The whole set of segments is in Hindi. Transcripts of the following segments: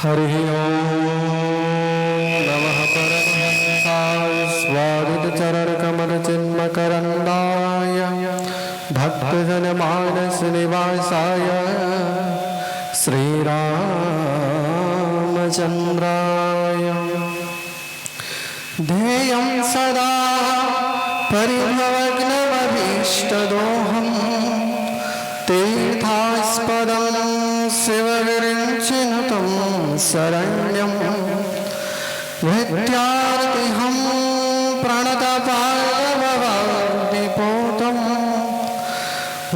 हरि ओम नमः परमहंसाय स्वादितचरणकमलचिन्मकरन्दाय भक्तजनमानसनिवासाय श्रीरामचन्द्राय ध्येयं सदा परिभवग्नमभीष्टदोहं तीर्थास्पदं शिवगिरिञ्चिनुतं शरण्यं विद्यार्थिहं प्रणतपालभवाग्निपूतं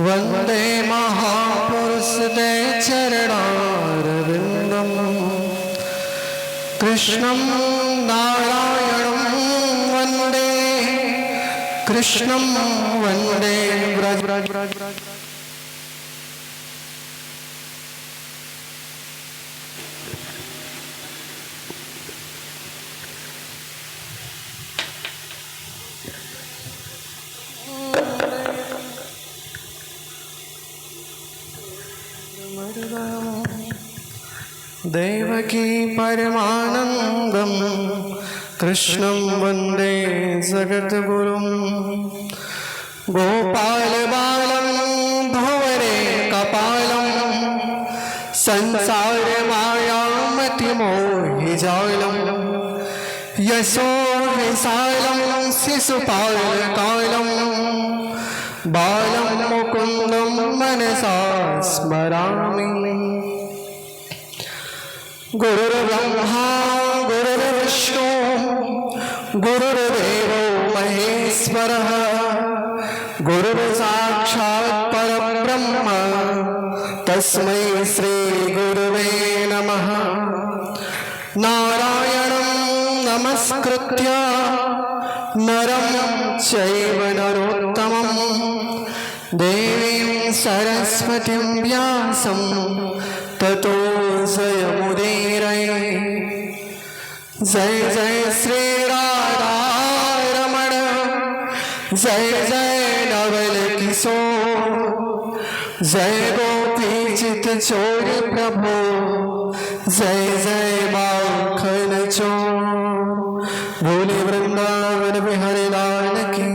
वन्दे महापुरुषते चरणारविन्दं कृष्णं नारायणं वन्दे कृष्णं वन्दे व्रज देवकी परमानंदं कृष्णं वन्दे जगद्गुरुं गोपाल बालं भुवरे कपालं संसार मायामतिमोहिजालं यशो विशालं शिशुपालकालं बालं मुकुन्दं मनसा स्मरामि। गुरुर्ब्रह्मा गुरुर्विष्णु गुरुर्देवो महेश्वरः गुरुर्साक्षात् परब्रह्म तस्मै श्री गुरुवे नमः। नारायणं नमस्कृत्य नरं चैव नरोत्तमं देवीं सरस्वतीं व्यासं ततो जयमुदीरये। जय जय श्री राधा रमण जय जय नवल किशोर जय गोपी चित चोर प्रभु जय जय माखन चोर। बोले वृंदावन बिहारी लाल की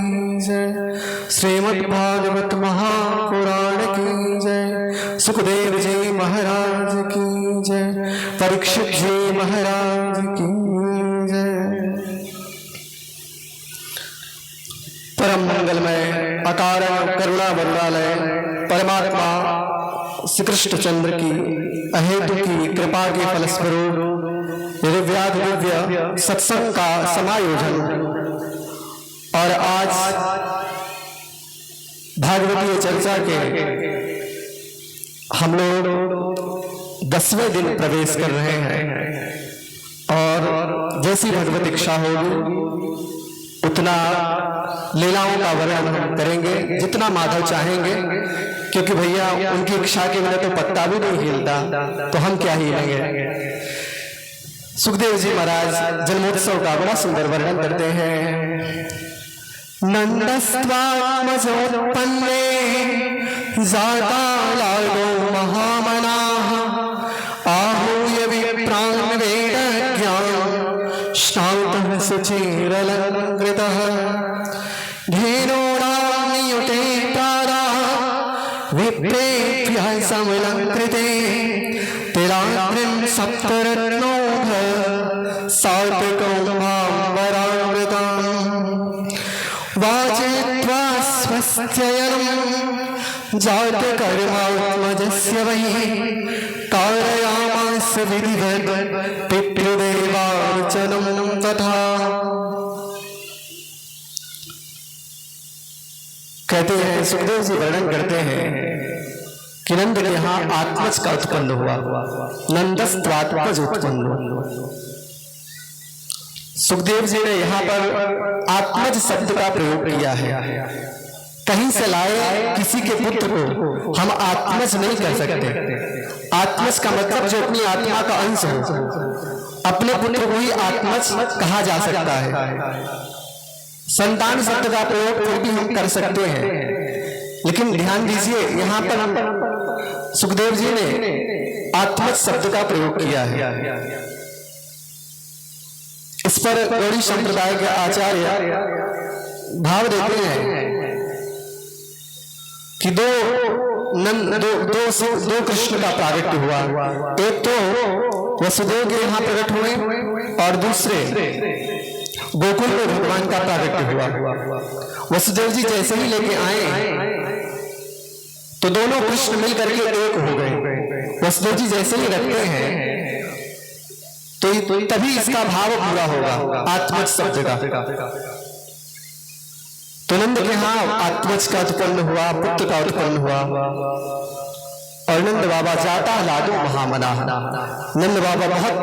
जय। श्रीमद् भागवत महापुराण की जय। सुखदेव जी महाराज की जय। परीक्षित जी महाराज की जय। परम मंगलमय अकारण करुणा वरदालय परमात्मा श्री कृष्णचंद्र की अहेतु की कृपा के फलस्वरूप दिव्य सत्संग का समायोजन और आज भागवतीय चर्चा के हम लोग 10वें दिन प्रवेश कर रहे हैं और जैसी भगवत इच्छा होगी उतना लीलाओं का वर्णन हम करेंगे जितना माधव चाहेंगे, क्योंकि भैया उनकी इच्छा के बिना तो पत्ता भी नहीं हिलता, तो हम क्या हिलेंगे। सुखदेव जी महाराज जन्मोत्सव का बड़ा सुंदर वर्णन करते हैं। नंदस्त्वात्मजोत्पन्ने जाता लादो महामनाः आहूय विप्रान् वेदज्ञां श्रान्तः सुचिरलङ्कृतः धेनूनां नियुते प्रादाः विप्रेभ्यः समलङ्कृते तिलात्रिं सप्तरत्नोः सात्विकं माम्बरामृतम् वाचित्वा स्वस्त्ययनं जातकर्मात्मजस्य वै कारयामास विधिवत् पितृदेवार्चनं तथा। कहते हैं सुखदेव जी वर्णन करते हैं कि नंद के यहाँ आत्मज का उत्पन्न हुआ। नंदस्त्वात्मज उत्पन्न हुआ। सुखदेव जी ने यहाँ पर आत्मज शब्द का प्रयोग किया है। कहीं से लाए किसी के पुत्र को हम आत्मज नहीं कर सकते। आत्मज का मतलब जो अपनी आत्मा का अंश हो, अपने पुत्र को ही आत्मज कहा जा सकता है। संतान शब्द का प्रयोग फिर भी हम कर सकते हैं, लेकिन ध्यान दीजिए यहाँ पर हम सुखदेव जी ने आत्मज आत्मज शब्द का प्रयोग किया है। इस पर गौड़ी संप्रदाय के आचार्य भाव देते हैं कि दो कृष्ण का प्रागट्य हुआ। एक तो वसुदेव के यहाँ प्रकट हुए और दूसरे गोकुल में भगवान का प्रागट्य हुआ। वसुदेव जी जैसे ही लेके आए तो दोनों कृष्ण मिलकर के एक हो गए। वसुदेव जी जैसे ही रखते हैं तो तभी इसका भाव पूरा होगा आत्मज शब्द का। तो नंद के यहाँ आत्मज का उत्पन्न हुआ, पुत्र का उत्पन्न हुआ और नंद बाबा जाता लाडू महामना। नंद बाबा बहुत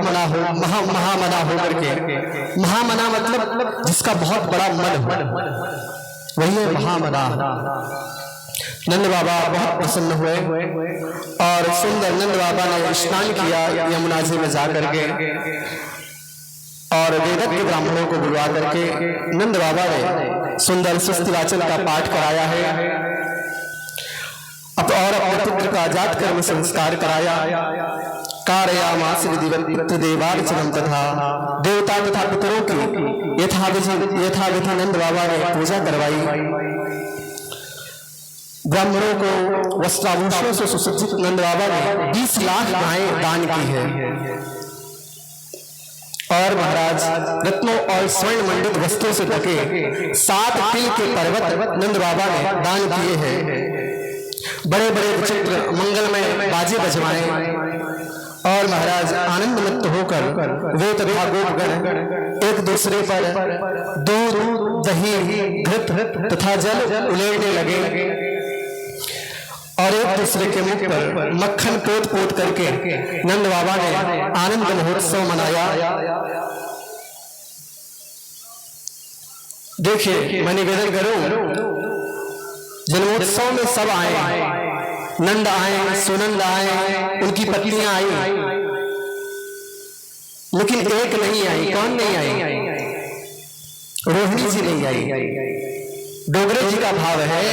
महामना होकर के, महामना मतलब जिसका बहुत बड़ा मन हो, वही है महामना। नंद बाबा बहुत प्रसन्न हुए और सुंदर नंद बाबा ने स्नान किया यमुना जी में जाकर के और वेदक के ब्राह्मणों को बुलवा करके नंद बाबा ने सुंदर स्वस्तिवाचन का पाठ कराया है और अपने पुत्र का जात कर्म संस्कार कराया। कारयामास विधिवत देवार्चनम तथा देवता तथा पितरों की यथाविधि नंद बाबा ने पूजा करवाई। ब्राह्मणों को वस्त्राभूषणों से सुसज्जित नंद बाबा ने 20 लाख गायें दान की है और महाराज रत्नों और स्वर्ण मंडित वस्त्रों से ढके 7 तिल के पर्वत नंद बाबा ने दान किए हैं। बड़े बड़े विचित्र मंगलमय बाजे बजवाए और महाराज आनंद मुक्त होकर वे तथा गोपगण एक दूसरे पर दूध, दही, घृत तथा जल उलेरने लगे और एक दूसरे के मुख पर मक्खन पोत पोत करके नंद बाबा ने आनंद महोत्सव मनाया। देखिए मैं निवेदन करूं, जन्मोत्सव में सब आए, नंद आए, सुनंद आए, उनकी पत्नियां आई, लेकिन एक नहीं आई। कौन नहीं आई? रोहिणी जी नहीं आई। डोगरे जी का भाव है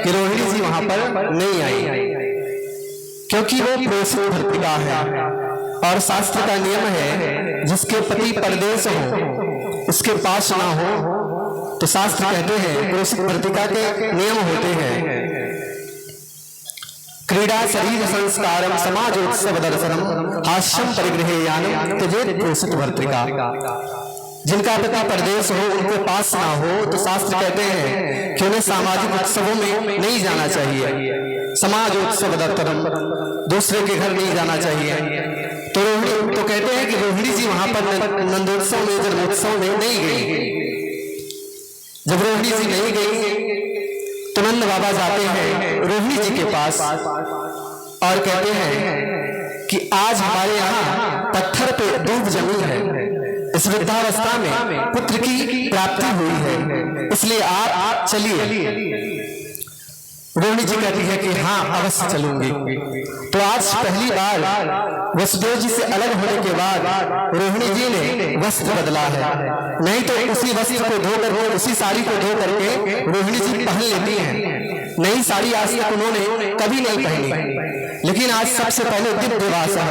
कि रोहिणी जी वहां पर नहीं आई क्योंकि वो प्रेषित भर्तिका है और शास्त्र का नियम है जिसके पति परदेश हो, उसके पास ना हो, तो शास्त्र कहते हैं प्रेषित भर्तिका के नियम होते हैं। क्रीड़ा शरीर संस्कारम समाजोत्सव दर्शनम हास्यम परिगृहेयानम त्यजेत प्रेषित भर्तिका। जिनका पति परदेश हो, उनके पास ना हो, तो शास्त्र कहते हैं कि उन्हें सामाजिक उत्सवों में नहीं जाना चाहिए। समाजोत्सव दर्शनम, दूसरे के घर नहीं जाना चाहिए। तो कहते हैं कि रोहिणी जी वहां पर नंदोत्सव में, जन्मोत्सव में नहीं गई। जब रोहिणी जी नहीं गई तो नंद बाबा जाते हैं रोहिणी जी के पास और कहते हैं कि आज हमारे यहाँ पत्थर पे दूब जमी है, इस वृद्धावस्था में पुत्र की प्राप्ति हुई है, इसलिए आप चलिए। रोहिणी जी कहती है कि हाँ अवश्य चलूंगी। तो आज पहली बार वसुदेव जी से अलग होने के बाद रोहिणी जी ने वस्त्र बदला है। नहीं तो उसी वस्त्र को धो करके, उसी साड़ी को धो करके रोहिणी जी पहन लेती हैं। नई साड़ी आज तक उन्होंने कभी नहीं पहनी, लेकिन आज सबसे पहले दिव्य वासा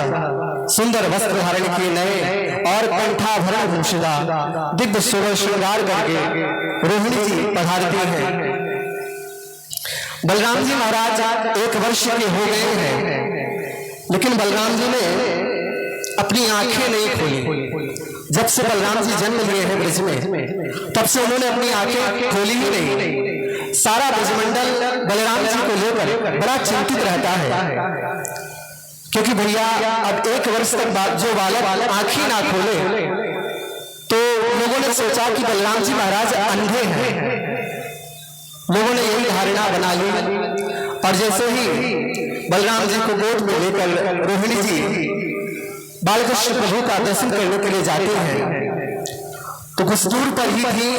सुंदर वस्त्र धारण किए नए और कंठाभरण भूषिता दिव्य श्रृंगार करके रोहिणी जी पधारती हैं। बलराम जी महाराज 1 वर्ष के हो गए हैं, लेकिन बलराम जी ने अपनी आंखें नहीं खोली। जब से बलराम जी जन्म लिए हैं ब्रज में, तब से उन्होंने अपनी आंखें खोली ही नहीं। सारा ब्रजमंडल बलराम जी को लेकर बड़ा चिंतित रहता है, क्योंकि भैया अब 1 वर्ष तक बाद जो बालक आंखें ना खोले, तो लोगों ने सोचा कि बलराम जी महाराज अंधे हैं। लोगों ने यही धारणा बना ली और जैसे ही बलराम जी को गोद में लेकर रोहिणी जी बालकृष्ण प्रभु का दर्शन करने के लिए जाते हैं, तो कुछ दूर पर ही थी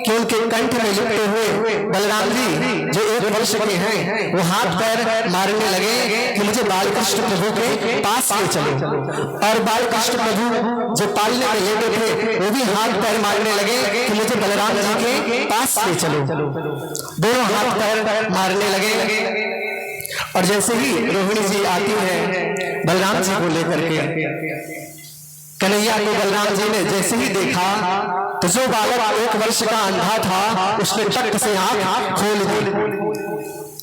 कि उनके कंठ में लिपटे हुए बलराम जी जो 1 वर्ष के हैं, वो हाथ पैर मारने लगे कि मुझे बालकृष्ण प्रभु के पास ले चलो। और बालकृष्ण प्रभु जो पालने में लेटे थे, वो भी हाथ पैर मारने लगे कि मुझे बलराम जी के पास ले चलो। दोनों हाथ पैर मारने लगे और जैसे ही रोहिणी जी आती हैं बलराम जी को लेकर के, कन्हैया को बलराम जी ने जैसे ही देखा तो जो बालक 1 वर्ष का अंधा था उसने टक से आंख खोल दी।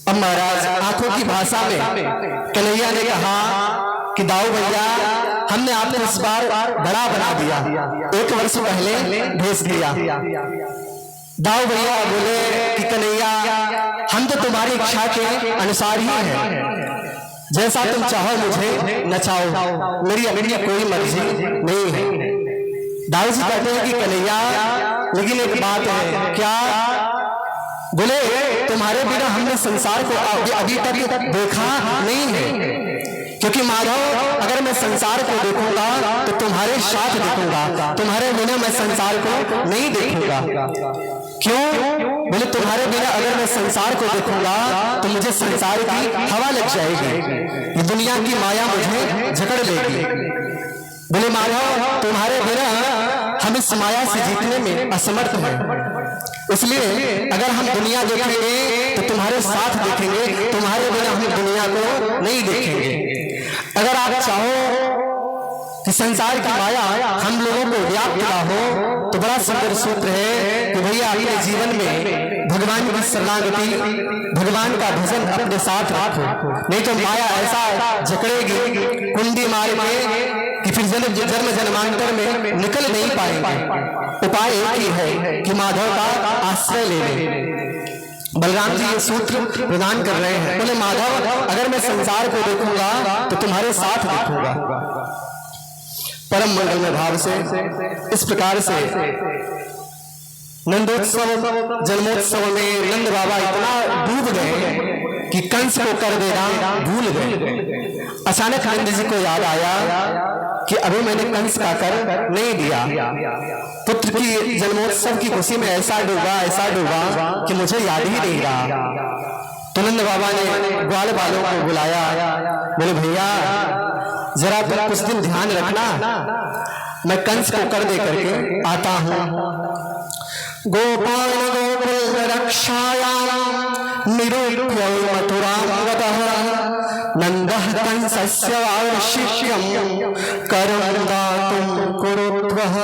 अब महाराज आंखों की भाषा में कन्हैया ने कहा कि दाऊ भैया, हमने आपको इस बार बड़ा बना दिया, 1 वर्ष पहले भेज दिया। दाऊ भैया बोले कि कन्हैया, हम तो तुम्हारी इच्छा के अनुसार ही हैं, जैसा तुम चाहो मुझे नचाओ, मेरी अपनी कोई मर्जी नहीं है। दाऊ जी कहते हैं कि कन्हैया, लेकिन एक बात है। क्या? बोले तुम्हारे बिना हमने संसार को अभी तक देखा नहीं है, क्योंकि माधव अगर मैं संसार को देखूंगा तो तुम्हारे साथ देखूंगा, तुम्हारे बिना मैं संसार को नहीं देखूंगा। क्यों? बोले तुम्हारे बिना अगर मैं संसार को देखूंगा तो मुझे संसार की हवा लग जाएगी, ये दुनिया की माया मुझे जकड़ लेगी। बोले माधव, तुम्हारे बिना हम इस माया से जीतने में असमर्थ हैं, इसलिए अगर हम दुनिया देखेंगे तो तुम्हारे साथ देखेंगे, तुम्हारे बिना हम दुनिया को नहीं देखेंगे। अगर आप चाहो कि संसार की माया हम लोगों को व्याप्त ना हो तो बड़ा सुंदर सूत्र है कि भैया अपने जीवन में भगवान की शरणागति, भगवान का भजन अपने साथ रखो, नहीं तो माया ऐसा जकड़ेगी कुंडी मार के कि फिर जन्म जन्मांतर में निकल नहीं पाएंगे। उपाय एक ही है कि माधव का आश्रय ले लें। बलराम जी ये सूत्र प्रदान कर रहे हैं। बोले माधव, अगर मैं संसार को देखूंगा तो तुम्हारे साथ देखूंगा। परम मंगलमय भाव से इस प्रकार से नंदोत्सव जन्मोत्सव में नंद बाबा इतना डूब गए कि कंस को कर देना भूल गए। अचानक नंद जी को याद आया कि अभी मैंने कंस का कर नहीं दिया। पुत्र की जन्मोत्सव की खुशी में ऐसा डूबा कि मुझे याद ही नहीं रहा। तो नंद बाबा ने ग्वाल बालों को बुलाया। बोले भैया, जरा तुम कुछ दिन ध्यान रखना, मैं कंस को कर दे करके आता हूं। गोपाल गोकुल रक्षायां निरूप्य मथुरां गतः नंदः कंसस्य वार्षिक्यं करं दातुं कुरुध्वः।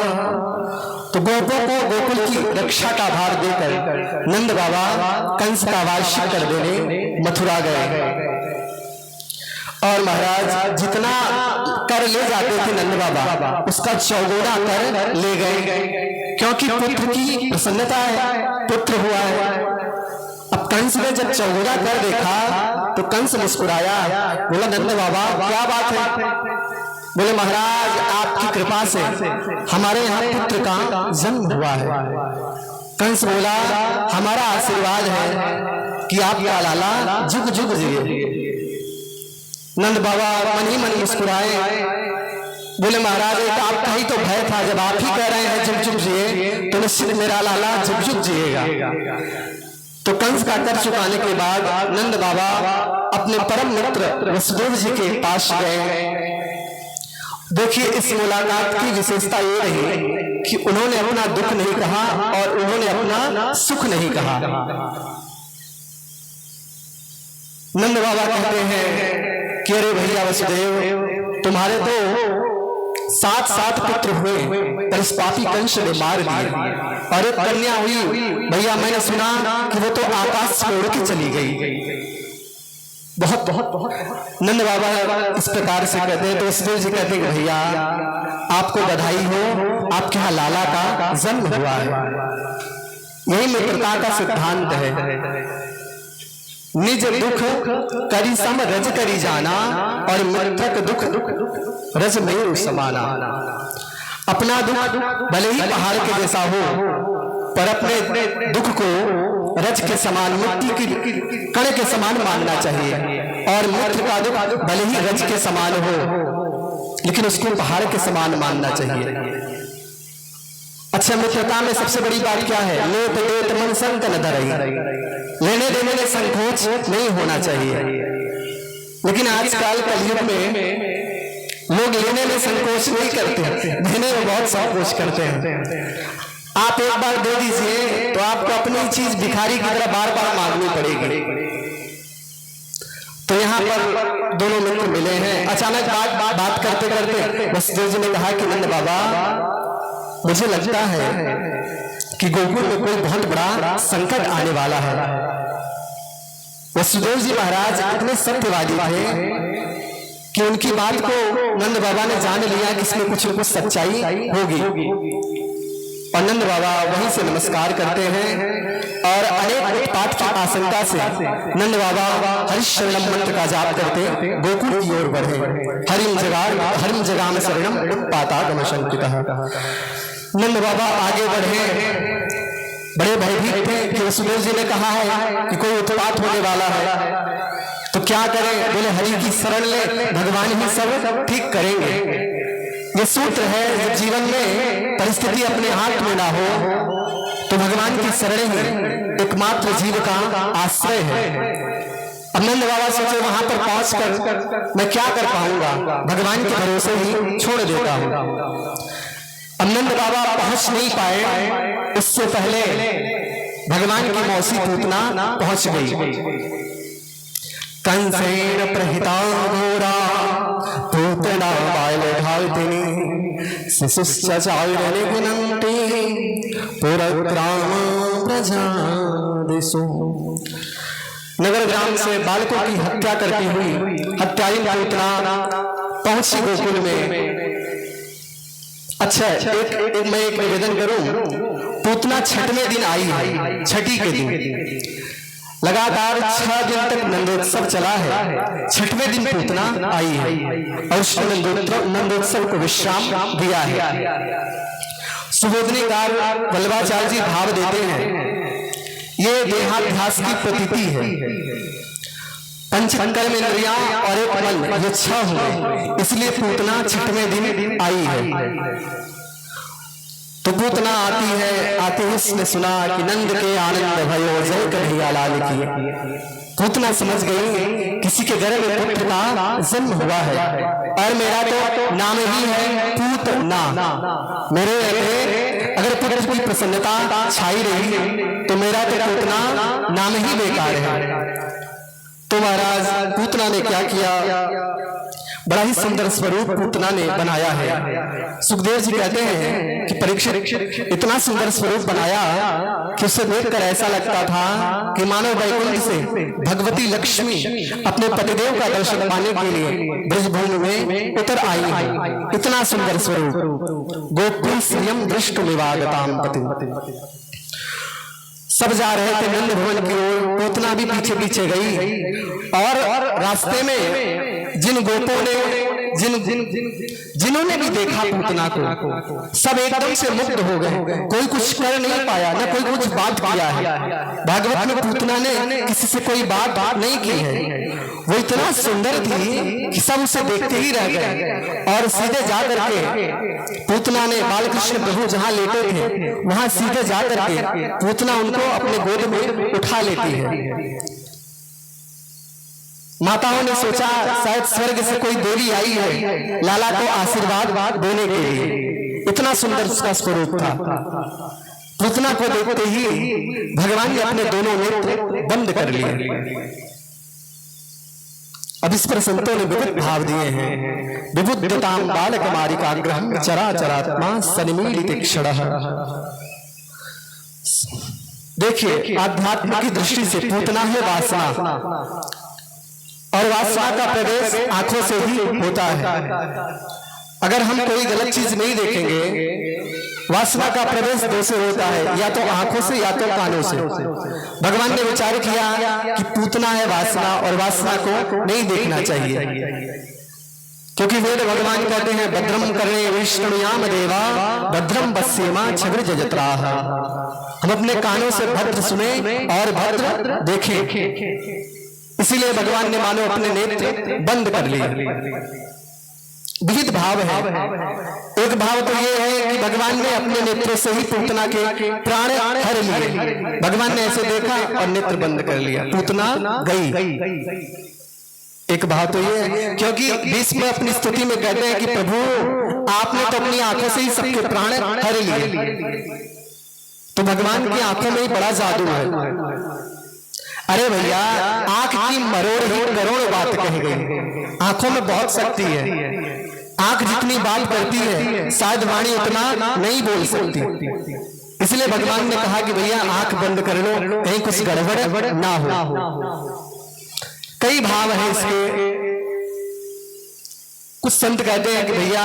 तो गोपों को गोकुल की रक्षा का भार देकर नंद बाबा कंस का वार्षिक कर देने मथुरा गए। और महाराज जितना कर ले जाते थे नंद बाबा, उसका चौगुना कर ले गए, क्योंकि पुत्र की प्रसन्नता है, पुत्र हुआ है। अब कंस ने जब चौगुना कर देखा तो कंस मुस्कुराया। बोला नंद बाबा, क्या बात है? बोले महाराज, आपकी कृपा से हमारे यहाँ पुत्र का जन्म हुआ है। कंस बोला, हमारा आशीर्वाद है कि आपका लाला जुग जुग जिए। नंद बाबा मन ही मन मुस्कुराए। बोले महाराज, एक आपका ही तो भय था, जब आप ही कह रहे हैं जुग जुग जिए तो निश्चित मेरा लाला जुग जुग जिएगा। तो कंस का कर चुकाने के बाद नंद बाबा अपने परम मित्र वसुदेव जी के पास गए। देखिए, इस मुलाकात की विशेषता ये रही कि उन्होंने अपना दुख नहीं कहा और उन्होंने अपना सुख नहीं कहा। नंद बाबा कहते हैं कि अरे भैया वसुदेव, तुम्हारे तो 7 पुत्र हुए पर इस पापी कंस ने मार दिए, और एक कन्या हुई भैया, मैंने सुना कि वो तो आकाश में उड़ के चली गई। बहुत नंद बाबा इस प्रकार से कहते हैं। तो वसुदेव जी कहते हैं भैया, आपको बधाई हो, आपके यहाँ लाला का जन्म हुआ है। यही मित्रता का सिद्धांत है। निज दुख करी सम रज करी जाना, और मित्रक दुख रज मेरु समाना। अपना दुख भले ही पहाड़ के जैसा हो, पर अपने दुख को रज के समान, मिट्टी की कण के समान मानना चाहिए। और मित्र का दुख भले ही रज के समान हो, लेकिन उसको पहाड़ के समान मानना चाहिए। अच्छा, मित्रता में सबसे बड़ी बात क्या है? लेत देत मन संग न धरई। लेने देने में संकोच नहीं होना चाहिए। लेकिन आजकल कलयुग में लोग लेने में संकोच नहीं करते, देने में बहुत संकोच करते हैं। आप एक बार दे दीजिए तो आपको अपनी चीज भिखारी की तरह बार बार मांगनी पड़ेगी। तो यहाँ पर दोनों मित्र मिले हैं। अचानक बात करते करते वसुदेव जी ने कहा कि नंद बाबा, मुझे लगता है कि गोकुल में कोई बहुत बड़ा संकट आने वाला है। वसुदेव जी महाराज इतने सत्यवादी थे कि उनकी बात को नंद बाबा ने जान लिया कि इसमें कुछ न कुछ सच्चाई होगी। और नंद बाबा वहीं से नमस्कार करते हैं और अनेक उत्पात की आशंका से नंद बाबा हरिशरणम मंत्र का जाप करते गोकुल की ओर बढ़े। हरिम जगाम शरणम उत्पातागम शंकितः। नंद बाबा आगे बढ़े, बड़े भयभीत थे कि वसुदेव जी ने कहा है कि कोई उत्पात होने वाला है, तो क्या करें? बोले हरि की शरण ले, भगवान ही सब ठीक करेंगे। ये सूत्र है, जब जीवन में परिस्थिति अपने हाथ में ना हो तो भगवान की शरण ही एकमात्र जीव का आश्रय है। अब नंद बाबा सोचे वहां पर पहुंचकर मैं क्या कर पाऊंगा, भगवान के भरोसे ही छोड़ देता हूं। अब नंद बाबा पहुंच नहीं पाए, इससे पहले भगवान की मौसी पूतना पहुंच गई। कंसेन प्रहिता घोरा पूतना बालघातिनी शिशुश्चार्यने गुणन्ति पुरग्राम प्रजादिषु। नगर ग्राम से बालकों की हत्या करती हुई हत्यारी पूतना पहुंची गोकुल में। अच्छा, एक मैं एक निवेदन करूं, पूतना छठवें दिन आई है, छठी के दिन लगातार 6 दिन तक नंदोत्सव चला है। छठवें दिन पूतना आई है और उस नंदोत्सव को विश्राम दिया है। सुबोधनीकार वल्लभाचार्य जी भाव देते हैं, ये देहाध्यास की प्रतीति है। पंचकर्म इंद्रियां और एक मन, ये 6 हुए, इसलिए पूतना छठवें दिन आई है। तो पूतना आती है, आते ही उसने सुना कि नंद के आनंद भयो जय कन्हैया लाल की। पूतना समझ गई किसी के घर में पुत्र का जन्म हुआ है और मेरा तो नाम ही है पूतना। मेरे अगर पुत्र की प्रसन्नता छाई रही तो मेरा तो पूतना नाम ही बेकार है। तो महाराज पूतना ने क्या किया, बड़ा ही सुंदर स्वरूप पूतना ने बनाया है। सुखदेव जी कहते हैं कि परीक्षित इतना सुंदर स्वरूप बनाया कि उसे देखकर ऐसा लगता था कि मानव वैकुंठ से भगवती लक्ष्मी अपने पतिदेव का दर्शन पाने के लिए ब्रजभूमि में उतर आई है। इतना सुंदर स्वरूप। गोकुल श्रियम दृष्ट निवागताम पति। सब जा रहे थे नंद भवन की ओर, पूतना भी पीछे पीछे गई और रास्ते में जिन गोपों ने जिन्होंने भी देखा पूतना को, सब एकदम से मुग्ध हो गए। कोई कुछ कर नहीं पाया, न कोई कुछ बात किया है। भागवत में पूतना ने किसी से कोई बात नहीं की है। वो इतना सुंदर थी कि सब उसे देखते ही रह गए और सीधे जा करके पूतना ने बालकृष्ण प्रभु जहां लेटे थे वहां सीधे जा करके पूतना उनको अपने गोद में उठा लेती है। माताओं ने सोचा शायद स्वर्ग से कोई देवी आई है लाला को आशीर्वाद देने के लिए। इतना सुंदर उसका स्वरूप था। पूतना को देखते ही भगवान ने अपने दोनों नेत्र बंद कर लिए। अब इस पर संतों ने विविध भाव दिए हैं। विबुद्धतां बालकुमारिकाग्रहं चराचरात्मा सन्मीलित क्षणः। देखिए, आध्यात्म की दृष्टि से पूतना है वासना और वासना का प्रवेश आंखों से ही होता है। अगर हम कोई गलत चीज नहीं देखेंगे, वासना का प्रवेश दो से होता है, या तो आंखों से या तो कानों से। भगवान ने विचार किया कि पूतना है वासना और वासना को नहीं देखना चाहिए, क्योंकि वेद भगवान कहते हैं भद्रम कर्णे विष्णुयाम देवा भद्रम पश्येमा छविर्ज जत्राः। हम अपने कानों से भद्र सुने और भद्र देखें। इसीलिए भगवान ने मानो अपने नेत्र बंद कर लिए। विविध भाव है। एक भाव तो ये है कि भगवान ने अपने नेत्रों से ही पूतना के प्राण हर लिए। भगवान ने ऐसे देखा और नेत्र बंद कर लिया, पूतना गई। एक भाव तो ये है, क्योंकि भीष्म अपनी स्तुति में कहते हैं कि प्रभु आपने तो अपनी आंखों से ही सबके प्राण हर लिए। तो भगवान की आंखों में ही बड़ा जादू है। अरे भैया, आंख की मरोड़ ही करोड़ बात कही गई। आंखों में बहुत शक्ति है। आंख जितनी बात करती है शायद वाणी उतना नहीं बोल सकती। इसलिए भगवान ने कहा कि भैया आंख बंद कर लो, कहीं कुछ गड़बड़ ना हो। कई भाव है इसके। कुछ संत कहते हैं कि भैया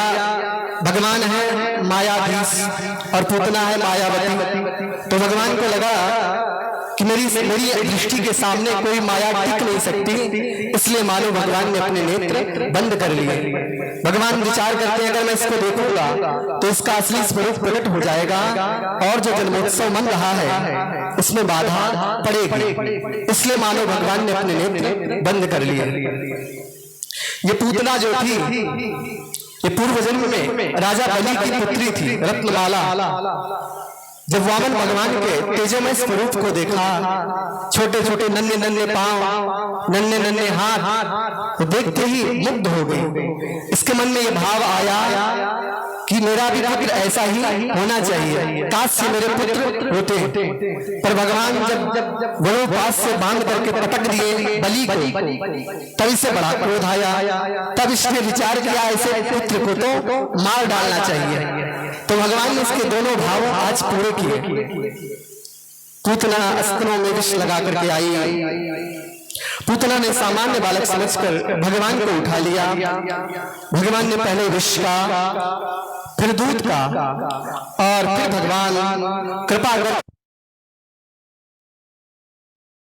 भगवान है मायाधीश और पूतना है मायावती। तो भगवान को लगा कि मेरी दृष्टि के सामने कोई माया टिक नहीं सकती, इसलिए मानो भगवान ने अपने नेत्र बंद कर लिए। भगवान विचार करते हैं अगर मैं इसको देखूंगा तो इसका असली स्वरूप प्रकट हो जाएगा और जो जन्मोत्सव मन रहा है उसमें बाधा पड़ेगी, इसलिए मानो भगवान ने अपने नेत्र बंद कर लिए। ये पूतना जो थी ये पूर्व जन्म में राजा बलि की पुत्री थी, रत्नमाला। जब वामन भगवान के तेजोमय स्वरूप को देखा, छोटे छोटे नन्हे नन्हे पांव, नन्हे नन्हे हाथ, तो देखते ही मुग्ध हो गई। इसके मन में ये भाव आया कि मेरा भी पुत्र ऐसा ही होना चाहिए, काश से मेरे पुत्र होते। पर भगवान जब बड़ों पास से बांध करके पटक दिए बलि को, तब इसे बड़ा क्रोध आया। तब इसने विचार किया ऐसे पुत्र को तो मार डालना चाहिए। तो भगवान ने इसके दोनों भाव आज पूरे किए। पूतना अस्त्रों में विष लगा करके आई। पूतना ने सामान्य बालक समझकर भगवान को उठा लिया। भगवान ने पहले विष का, फिर दूध का और फिर भगवान कृपा कर